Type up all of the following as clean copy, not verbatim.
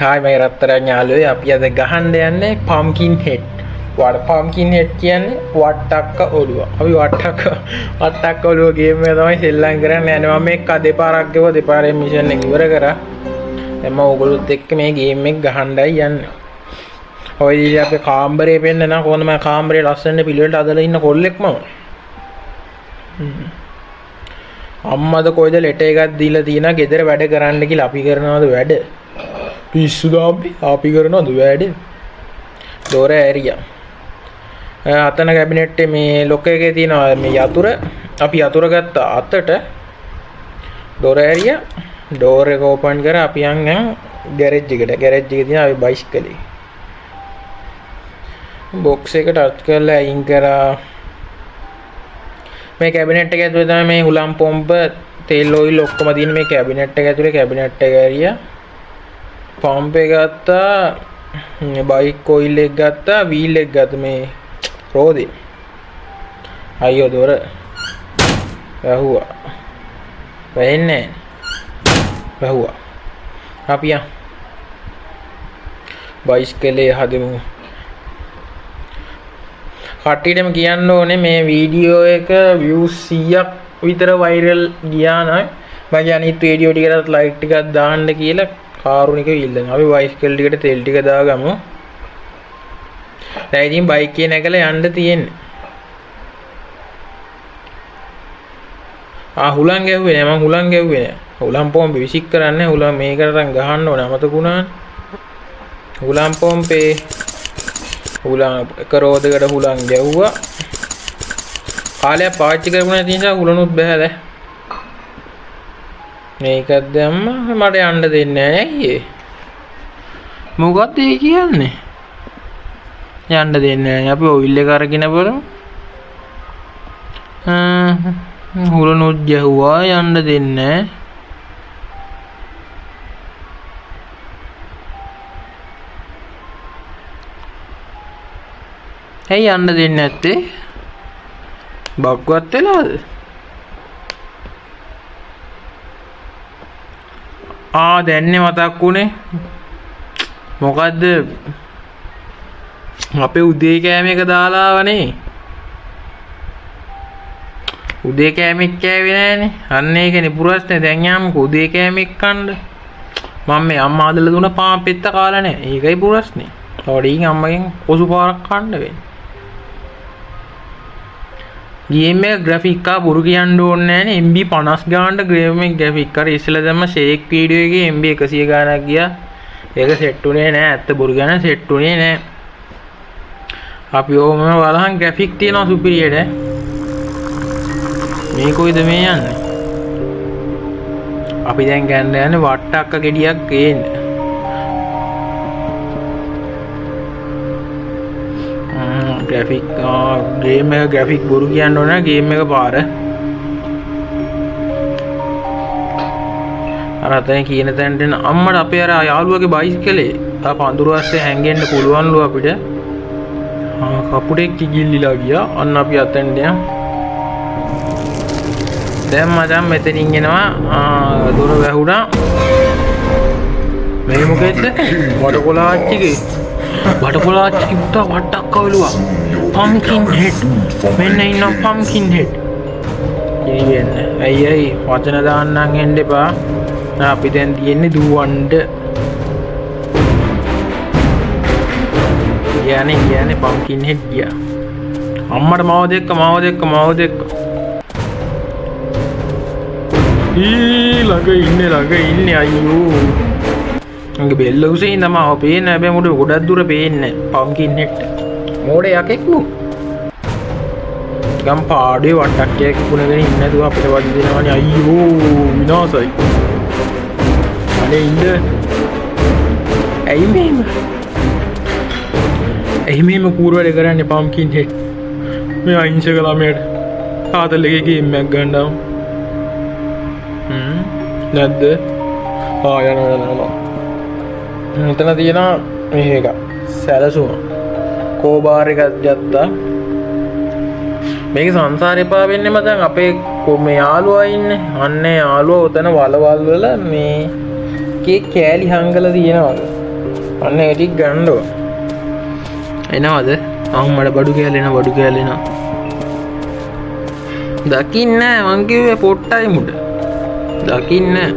Hi මේ රත්තරන් යාළුවෝ අපි අද ගහන්න යන්නේ පම්කින් හෙඩ්. ඔයාලට පම්කින් හෙඩ් කියන්නේ වට්ටක්ක ඔළුව. අපි වට්ටක්ක ඔළුව ගේම් එක තමයි සෙල්ලම් කරන්නේ. යන්නේ මම මේක දෙපාරක් ගෙව දෙපාරේ මිෂන් එක ඉවර කරා. දැන් මම ඕගොල්ලොත් එක්ක මේ ගේම් එක ගහන්නයි යන්නේ. ඔය ඉතින් අපේ කාමරේ පෙන්නන කොහොමද මම කාමරේ ලස්සනට පිළිවෙලට අදලා ඉන්න කොල්ලෙක් මම. අම්මද කොයිද ලෙට එකක් දීලා තියෙනවා ගෙදර වැඩ කරන්න කියලා. අපි කරනවද වැඩ? පිස්සුද අපි කරනවද වැඩ? දොර ඇරියා. අතන කැබිනට් මේ ලොක් එකේ තියෙනවා මේ යතුර. අපි යතුර ගත්ත අතට දොර ඇරියා. ඩෝර් එක ඕපන් කරා අපි යන් ගෑරේජ් එකට. ගෑරේජ් එකේ තියෙන අපි බයිසිකලේ. බොක්ස් එක ටච් කරලා අයින් කරා. මේ කැබිනට් එක ඇතුලේ තමයි මේ හුලම් පොම්ප තෙල් ඔයිල් ඔක්කොම තියෙන මේ කැබිනට් එක ඇතුලේ. කැබිනට් එක ඇරියා. පම්ප් එක ගත්තා. බයික් ඔයිල් එක ගත්තා. වීල් එක ගත්තා මේ රෝදේ. අයියෝ දොර වැහුවා. වැහෙන්නේ නැහැ. වැහුවා. අපි යන් බයිස්කලේ හදමු. කට්ටියටම කියන්න ඕනේ මේ වීඩියෝ එක views 100ක් විතර වයිරල් ගියා නම් මගේ අනිත් වීඩියෝ ටිකටත් ලයික් ටිකක් දාන්න කියලා කාරුණිකව ඉල්ලනවා. අපි බයිස්කල් ටිකට තෙල් ටික දාගමු. දැන් ඉතින් බයික් එකේ නැගලා යන්න තියෙන්නේ. හුලං ගැහුවේ නෑ. මම හුලං ගැහුවේ නෑ. හුලම් පොම්පේ විසික් කරන්නේ. හුලම් මේකටත් ගහන්න ඕනේ. අමතකුණා. හුලම් පොම්පේ හුලං එක රෝදකට හුලං ගැව්වා. කාලයක් පාවිච්චි කරපු නැති නිසා හුලනුත් බෑ දැන්. මේකත් දැම්ම මට යන්න දෙන්නේ නැහැ අයියේ. මොකක්ද ඒ කියන්නේ? යන්න දෙන්නේ නැහැ. අපි ඔයිල් එක අරගෙන බලමු. හුලනුත් ගැහුවා යන්න දෙන්නේ නැහැ. ඇයි යන්න දෙන්නේ නැත්තේ? බක්වත් වෙලාද? දැන්නේ මතක් වුණේ. මොකද්ද? අපේ උදේ කෑම එක දාලා ආවනේ. උදේ කෑමක් කෑවේ නෑනේ. අන්න ඒකනේ පුරස්නේ. දැන් යාමුකෝ උදේ කෑමක් කන්න. මම මේ අම්මා හදලා දුන්න පාන් පෙත්ත කාලා නෑ. ඒකයි පුරස්නේ. තවඩින් අම්මගෙන් කොසු පාරක් කන්න වෙන්නේ. ගේම් එක ග්‍රැෆික් එක බොරු කියන්න ඕනේ නෑනේ. MB 50 ගානට ගේම් එක ග්‍රැෆික් අර ඉස්සෙල්ලා දැම්ම ෂේක් වීඩියෝ එකේ MB 100 ගානක් ගියා. ඒක සෙට් උනේ නෑ. ඇත්ත බොරු ගාන සෙට් උනේ නෑ. අපි ඕම බලහන් ග්‍රැෆික් තියනවා සුපිරියට. මේ කොයිද මේ යන්නේ? අපි දැන් ගන්න යන්නේ වට්ටක්ක ගෙඩියක් ගේන්න. ග්‍රැෆික් ගේම් එක ග්‍රැෆික් බොරු කියන්න ඕන. ගේම් එක පාර අර අතන කියන තැනට එන අම්මට අපේ අර යාළුවගේ බයිසිකලේ තා පඳුරු අස්සේ හැංගෙන්න පුළුවන්ලු අපිට. කපුටෙක් කිගිල්ලිලා ගියා. අන්න අපි අතෙන්ට යමු. දැන් මචං මෙතනින් එනවා. දොර වැහුණා. මේ මොකෙද්ද? වඩකොලාච්චිගේ වඩකොලාච්චි පුතා වට්ටක්ක ඔළුවා. පම්කින් හෙඩ්. මෙන්න ඉන්න පම්කින් හෙඩ්. කියන්නේ අයියයි වචන දාන්නම් එන්න එපා. අපි දැන් තියෙන්නේ දුවන්න. කියන්නේ පම්කින් හෙඩ් ගියා. අම්මට මාව දෙක්ක ළඟ ඉන්නේ අයියෝ. මගේ බෙල්ල උසේ ඉඳම ආව පේන්නේ. හැබැයි මුඩ ගොඩක් දුර පේන්නේ පම්කින් හෙඩ්. මෝඩේ යකෙක් නු. ගම් පාඩේ වට්ටක්කයක් කුණගෙන ඉන්නේ නැතුව අපිට වදි දෙනවනේ අයියෝ විනාසයි. අනේ ඉන්න. ඇයි මෙහෙම කූර වැඩ කරන්නේ පම්කින් හෙඩ්? මේ අහිංසක ළමයට තාතලගේ ගේම් එකක් ගන්නවා. නැද්ද? යනවා. මෙතන තියෙනවා මේක සැලසුම. කෝබාර් එකක් ගත්තා. මේක සංසාරේ පා වෙන්නේ මචං අපේ මේ යාළුවා ඉන්නේ. අන්නේ යාළුවා උතන වලවල් වල මේ කෑලි හංගලා තියෙනවා. අන්න ඒ ටික ගන්න ඕන. එනවද? අම්මඩ බඩු කෑලෙන. දකින්නේ නැහැ මං කිව්වේ පොට්ටයි මුඩ. දකින්නේ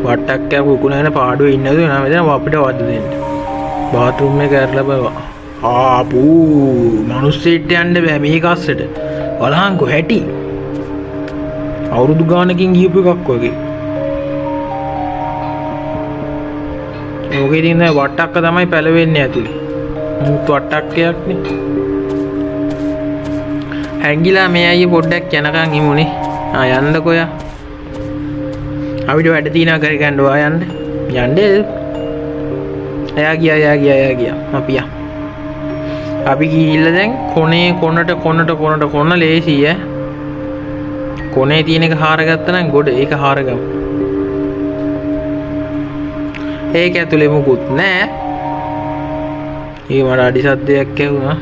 වට්ටක් කෑ කුකුණන පාඩුවේ ඉන්නද නෑ මෙතන අපිට වද දෙන්න. බාත්රූම් එක ඇරලා බවා. ආපූ මිනිස්සෙට යන්න බෑ මේක අස්සට. බලහන්කෝ හැටි. අවුරුදු ගානකින් ගියපු එකක් වගේ. ඕකේ තියෙන වට්ටක්ක තමයි පැලවෙන්නේ ඇතුලේ. මුත් වට්ටක්කයක් නේ. හැංගිලා මේ අයියේ පොඩ්ඩක් යනකම් ඉමුනේ. යන්නකෝ යා. අපිට වැඩ තියනවා කර ගන්න ඔයා යන්න. යන්නේ. එයා ගියා. අපි ගිහිල්ලා දැන් කොන ලේසි ඈ. කොනේ තියෙන එක හාරගත්තා නම් ගොඩ ඒක හාරගමු. ඒක ඇතුලේ මුකුත් නෑ. ඒ මට අඩි සද්දයක් ඇහුණා.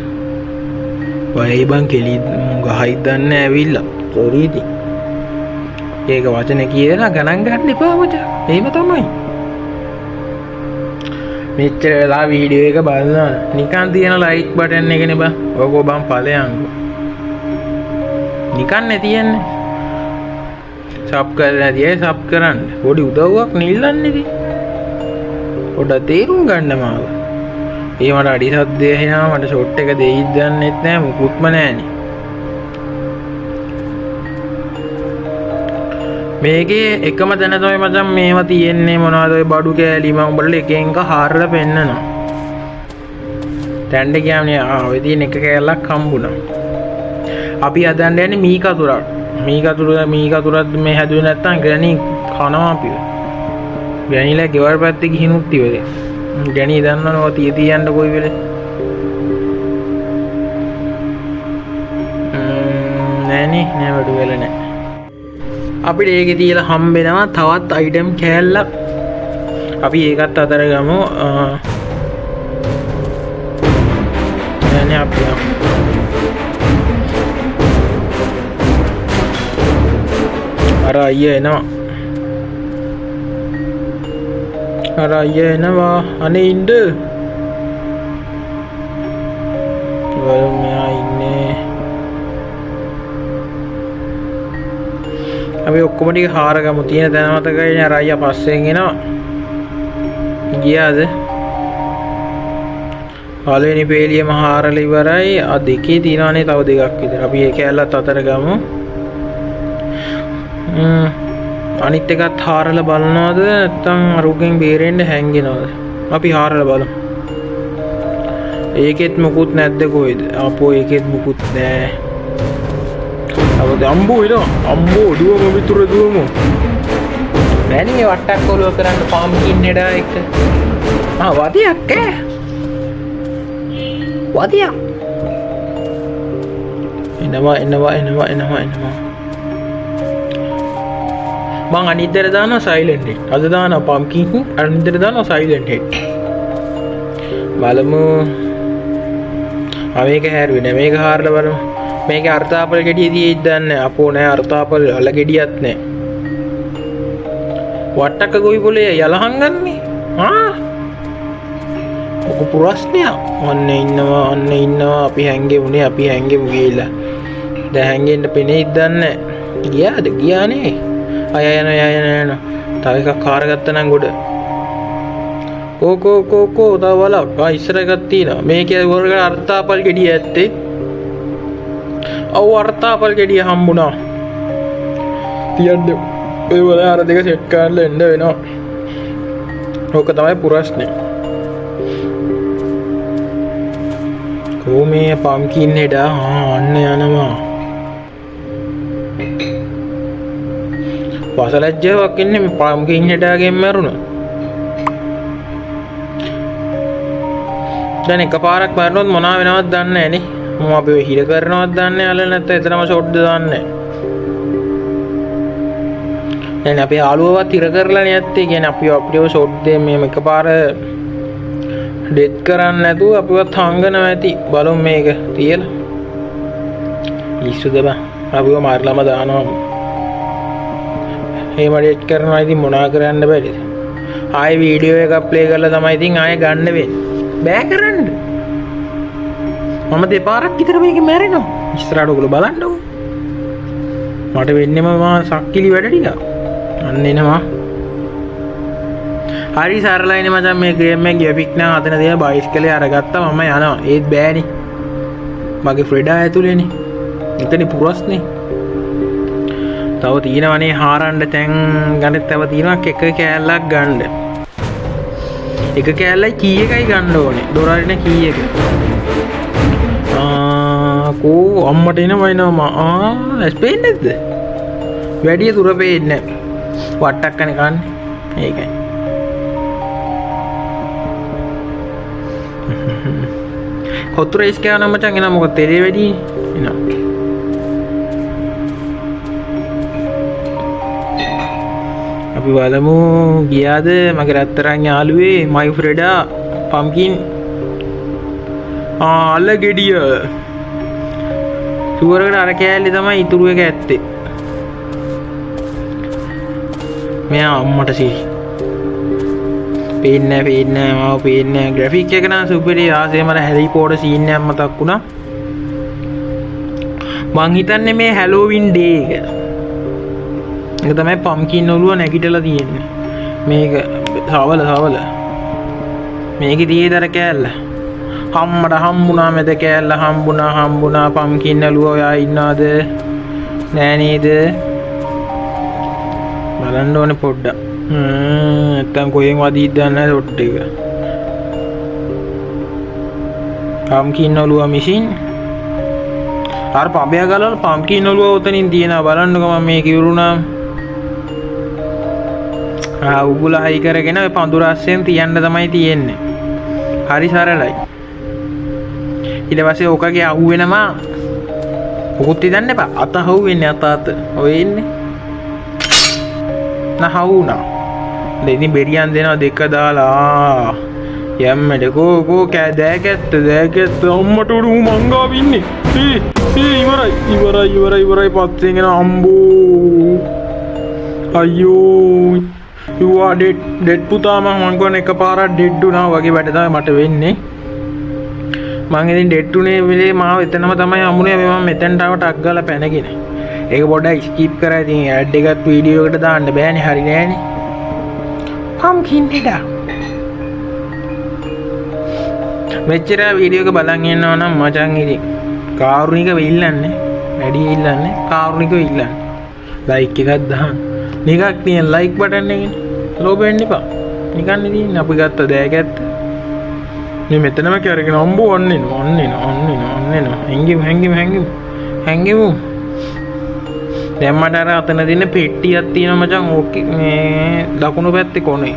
වයි බං කෙලි ගහයි දන්නේ ඇවිල්ලා. සෝරි ඉතින්. ඒක වචන කියලා ගණන් ගන්න එපා මචං. එහෙම තමයි. මෙච්චර වෙලා වීඩියෝ එක බලනවා. නිකන් තියෙන ලයික් බටන් එකනේ බං. ඔක බං ඵලයන්කෝ. නිකන් නේ තියෙන්නේ. සබ් කරලා නැතියි සබ් කරන්න. පොඩි උදව්වක් නිල්ලන්නේ ඉතින්. පොඩ තේරුම් ගන්න මාව. ඒ මට අඩි සද්දේ එනවා මට ෂොට් එක දෙයිද දන්නෙත් නෑ මුකුත්ම නෑනේ. මේකේ එකම දැන තමයි මචං මේවා තියෙන්නේ මොනවද ඔය බඩු කෑලි මම උඹලට එක එක හාරලා පෙන්නනවා. දැන් කියන්නේ ඔය තියෙන එක කෑල්ලක් හම්බුණා. අපි හදන්න යන්නේ මී කතුරක්. මී කතුරත් මේ හැදුවේ නැත්තම් ග්‍රැනි කනවා අපිව. ග්‍රැනිලා ගෙවල් පැත්තේ ගිහිනුත් ඉවරයි. ග්‍රැනි දන්නවනේ ඔය තියන්න කොයි වෙලේ. නෑ වඩු වෙල නෑ. අපිට ඒකේ තියලා හම්බෙනවා තවත් අයිටම් කෑල්ලක්. අපි ඒකත් අතර ගමු. නෑ අපි අර අයියා එනවා. අනේ ඉන්න. මෙයා ඉන්නේ. අපි ඔක්කොම ටික හාරගමු. තියෙන තැන මතකයි නේ අර අයියා පස්සෙන් එනවා. ගියාද? පළවෙනි පේලියම හාරලා ඉවරයි. දෙකේ තියෙනවානේ තව දෙකක් විතර. අපි ඒ කැලලත් අතර ගමු. අනිත් එකත් හාරලා බලනවද නැත්නම් අරුගෙන් බේරෙන්න හැංගෙනවද? අපි හාරලා බලමු. ඒකෙත් මුකුත් නැද්ද කොහෙද? අපෝ ඒකෙත් මුකුත් නෑ. අවද අම්බෝ දුවම විතර දුවම. මෑණි මේ වට්ටක් කොලුව කරන්න පාම්කින් හෙඩා එක. වදියක් ඈ. වදියක්. එනවා. මං අනිද්දර දානවා සයිලන්ට් හෙඩ්. අද දානවා පම්කින්. අනිද්දර දානවා සයිලන්ට් හෙඩ්. බලමු. මේක හැරුවේ නෑ. මේක හාරලා බලමු. මේකේ අර්ථාපල ගෙඩිය තියෙයිද දන්නේ නැහැ. අපෝ නෑ අර්ථාපල අල ගෙඩියක් නෑ. වට්ටක ගොවි පොලේ යලහන් ගන්නේ. ඔක ප්‍රශ්නයක්. ඔන්න ඉන්නවා. අපි හැංගෙමුනේ ගිහිල්ලා. දැන් හැංගෙන්න පෙනෙයිද දන්නේ නැහැ. ගියානේ. අය යන තව එකක් කාරගත්තා නම් ගොඩ. කෝ තව බලක්. ඉස්සර එකක් තියෙනවා. මේකේ වර්ග අර්ථාපල් ගෙඩිය ඇත්තේ. අර්ථාපල් ගෙඩිය හම්බුණා. තියන්න ඔය වල අර දෙක සෙට් කරලා එන්න වෙනවා. ඕක තමයි ප්‍රශ්නේ. කොහොමේ පම්කින් හෙඩ අන්න යනවා. වසලජ්ජාවක් ඉන්නේ මේ පම්කින් හෙඩාගෙන් මරුණා. දැන් එකපාරක් මරනොත් මොනවා වෙනවද දන්නේ නැහැ නේ. මම අපි ඔය හිර කරනවද දන්නේ නැහැ. අල නැත්නම් එතරම් ෂොට්ද දන්නේ නැහැ. දැන් අපි ආලුවවත් හිර කරලා නැත්තේ. කියන්නේ අපි අපිව ෂොට් දෙන්න මේ එකපාර ඩෙත් කරන්නේ නැතුව අපිවත් හංගනවා ඇති. බලමු මේක තියලා. ලිස්සුද බං. අපිව මාරලම දානවා. එහෙම ඩෙත් කරනවා ඉතින් මොනා කරන්න බැරිද? ආයෙ වීඩියෝ එකක් ප්ලේ කරලා තමයි ඉතින් ආයෙ ගන්න වෙන්නේ. බෑ කරන්න. මම දෙපාරක් විතර මේකේ මැරෙනවා. ඉස්සරහට ඔයගොල්ලෝ බලන්නකෝ. මට වෙන්නේම මා සක්කිලි වැඩ ටික. අන්න එනවා. හරි සරලයිනේ මචං මේ ගේම් එක ග්‍රැෆික් නම් අතන තියෙන බයිස්කලේ අරගත්තා මම යනවා. ඒත් බෑනේ. මගේ ෆ්‍රෙඩා ඇතුලේනේ. එතන පුරස්නේ. තව තියෙනවනේ හාරන්න තැන් ගන්න තව තියෙනවා එක කෑල්ලක් ගන්න. එක කෑල්ලයි කී එකයි ගන්න ඕනේ. දොරාරින කී එක. කෝ අම්මට එනවා ස්පේන්නේ නැද්ද? වැඩි දුර පේන්නේ නැහැ. වට්ටක් කන කන්නේ. ඒකයි. කොතු රේස් කරන මචං එන මොකද තෙරේ වැඩි එනවා. අපි බලමු ගියාද මගේ රත්තරන් යාළුවේ මයි ෆ්‍රෙඩා පම්කින් අල්ල ගෙඩිය සුවරකට අර කෑල්ලේ තමයි ඉතුරු එක ඇත්තේ. මෙයා අම්මට සිහි පේන්නේ මාව පේන්නේ ග්‍රැෆික් එක නම් සුපිරි ආසේ මට හැරි පොටර් සීන් එකක් මතක් වුණා. මං හිතන්නේ මේ හැලෝවින් ඩේ එක. ඒක තමයි පම්කින් ඔළුව නැගිටලා තියෙන්නේ. මේක සවල මේකේ තියෙදර කෑල්ල. අම්මට හම්බුණා මෙද කෑල්ල හම්බුණා පම්කින් ඔළුව ඔයා ඉන්නවද? නෑ නේද? බලන්න ඕනේ පොඩ්ඩක්. නැත්තම් කොහෙන් වදීද දන්නේ නැහැ ෂොට් එක. පම්කින් ඔළුව මිෂින්. අර පඹය ගලවල පම්කින් ඔළුව උතනින් තියෙනවා බලන්නකෝ මම මේක ඉවරුණා. උගුල හයි කරගෙන ඔය පඳුර අස්සෙන් තියන්න තමයි තියෙන්නේ. හරි සරලයි. ඊට පස්සේ ඕකගේ අහුවෙනවා. මොකුත් හිතන්න එපා. අත අහුවෙන්නේ අත. ඔය ඉන්නේ. නහවුනා. ඉතින් බෙරියන් දෙනවා දෙක දාලා. යම්මඩ කෝ දෑකැත්ත අම්මට උඩු මංගාව ඉන්නේ. ඉවරයි පස්සෙන් එන අම්බෝ. අයියෝ. යුවා ඩෙඩ් පුතා මං ගොන එකපාරක් ඩෙඩ් වුණා වගේ වැඩ තමයි මට වෙන්නේ. මං ඉතින් ඩෙඩ් උනේ වෙලේ මාව එතනම තමයි හමුනේ මම මෙතෙන්ට ආව ටක් ගාලා පැනගෙන. ඒක පොඩ්ඩක් ස්කිප් කරා ඉතින් ඇඩ් එකක් වීඩියෝ එකට දාන්න බෑනේ හරි නෑනේ. පම්කින් හෙඩා. මෙච්චර වීඩියෝ එක බලන් ඉන්නවා නම් මචං ඉතින් කාරුණිකව ඉල්ලන්නේ. වැඩි ඉල්ලන්නේ කාරුණිකව ඉල්ලන්නේ. ලයික් එකක් දාන්න. නිකක් තියෙන ලයික් බටන් එකනේ. ලෝභ වෙන්න එපා. නිකන් ඉතින් අපි ගත්ත දෑගත්ත. මේ මෙතනම කරගෙන අම්බෝ ඔන්න එනවා. හැංගිමු. දැන් මට අර අතන දින පෙට්ටියක් තියෙනවා මචං. ඕකේ මේ දකුණු පැත්තේ කොනේ.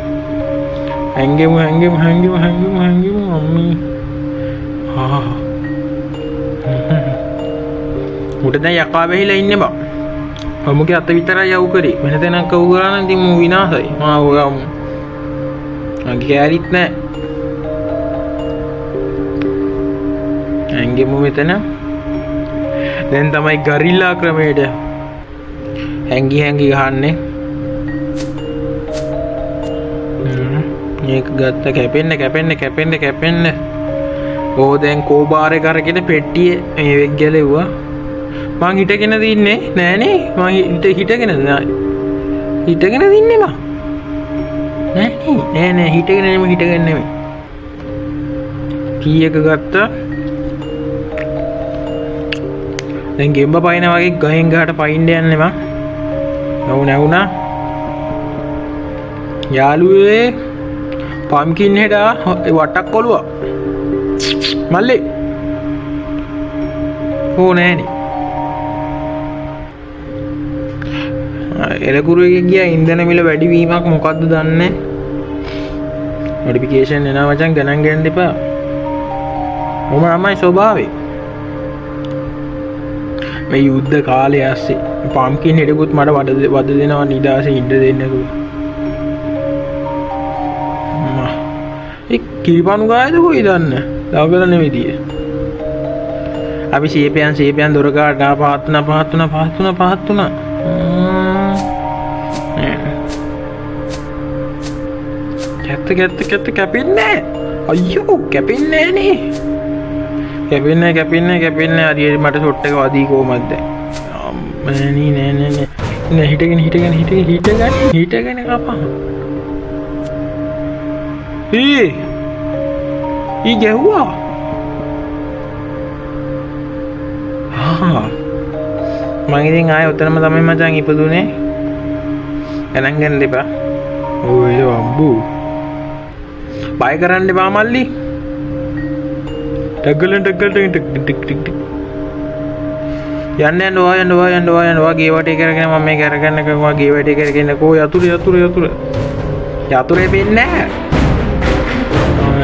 හැංගිමු අම්මී. උඩ දැන් යකා වෙහිලා ඉන්නේ බා. අමුගේ අත විතරයි යව් කරේ. වෙන තැනක් කවු කරා නම් ඉතින් මූ විනාසයි. මාව ගමු. අගේ කැරිත් නෑ. හැංගිමු මෙතන. දැන් තමයි ගරිල්ලා ක්‍රමයට හැංගි ගහන්නේ. මේක ගත්ත කැපෙන්න. ඕ දැන් කෝබාරේ කරගෙන පෙට්ටියේ මේ වෙක් ගැලෙව්වා. මං හිටගෙන දින්නේ නෑනේ. මං හිටගෙන දින්නේ මං. නෑ හිටගෙන නෙමෙයි. කී එක ගත්තා. දැන් ගෙම්බ පයින්න වගේ ගහෙන් ගහට පයින්න යන්නේ මං. නැවුණා. යාළුවේ පම්කින් හෙඩා වටක් කොළුවා. මල්ලේ. ඕ නෑනේ. එලකුරුවේ ගියා ඉන්ධන මිල වැඩි වීමක් මොකද්ද දන්නේ? නොටිෆිකේෂන් එනවා මචං ගණන් ගන්න එපා. ඔම තමයි ස්වභාවය. මේ යුද්ධ කාලය ඇස්සේ පම්කින් හෙඩකුත් මට වද දෙනවා නිදාසේ ඉන්න දෙන්නකෝ. කිරිපණු ගායද කොයි දන්න දවගල නෙවෙදිය. අපි සීපයන් දොරකාට පහත්තුනා. ඇත්ත කැපෙන්නේ අයියෝ කැපෙන්නේ නේ කැපෙන්නේ හරියට මට ෂොට් එක වදී කොහමද නෑ හිටගෙන කපා ඊ ගැහුවා මං ඉතින් ආයෙ උතනම තමයි මචං ඉපදුනේ ගණන් ගන්න එපා ඔය අම්බු බය කරන්න එපා මල්ලි ටග්ගලෙන් ටික් යන්න ගේ වටේ කරගෙන මම මේක අරගන්න කවා ගේ වටේ කරගෙන කෝ යතුරේ වෙන්නේ නැහැ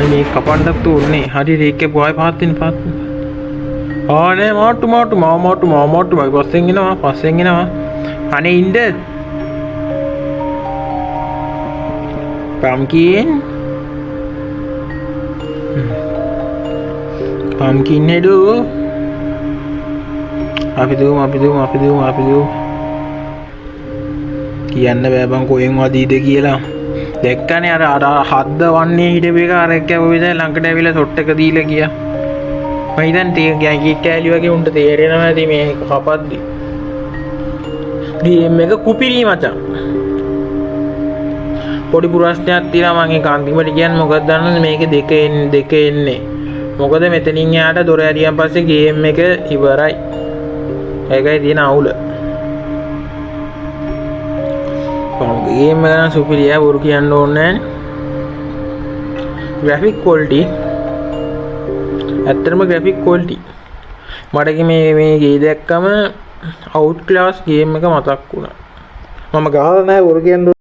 මේ කපන්නත් උන්නේ හරි ඒකේ බොයි පාත්තින් ආනේ මාට්ටු මයි පස්සෙන් එනවා අනේ ඉන්න pumpkin hedu අපි දුමු කියන්න බෑ බං කොහෙන් වදීද කියලා දැක්කනේ අර හද්ද වන්නේ හිටපු එක අර එක්ක විතර ළඟට ඇවිල්ලා ෂොට් එක දීලා ගියා මම හිතන් ටික කෑලි වගේ උන්ට තේරෙනවා ඇති මේ කපද්දි ගේම් එක කුපිරි මචං පොඩි පුරස්නයක් තියෙනවා මම ඒක අන්තිමට කියන්නේ මොකක්ද දන්නවද මේකේ දෙක එන්නේ මොකද මෙතනින් යාට දොර ඇරියන් පස්සේ ගේම් එක ඉවරයි ඒකයි තියෙන අවුල ගේම් එක නම් සුපිරියා බොරු කියන්න ඕනේ නැහැ ග්‍රැෆික් ක්වොලිටි ඇත්තටම ග්‍රැෆික් ක්වොලිටි මට මේ ගේ දැක්කම අවුට් ක්ලාස් ගේම් එක මතක් වුණා මම ගහලා නැහැ බොරු කියන්න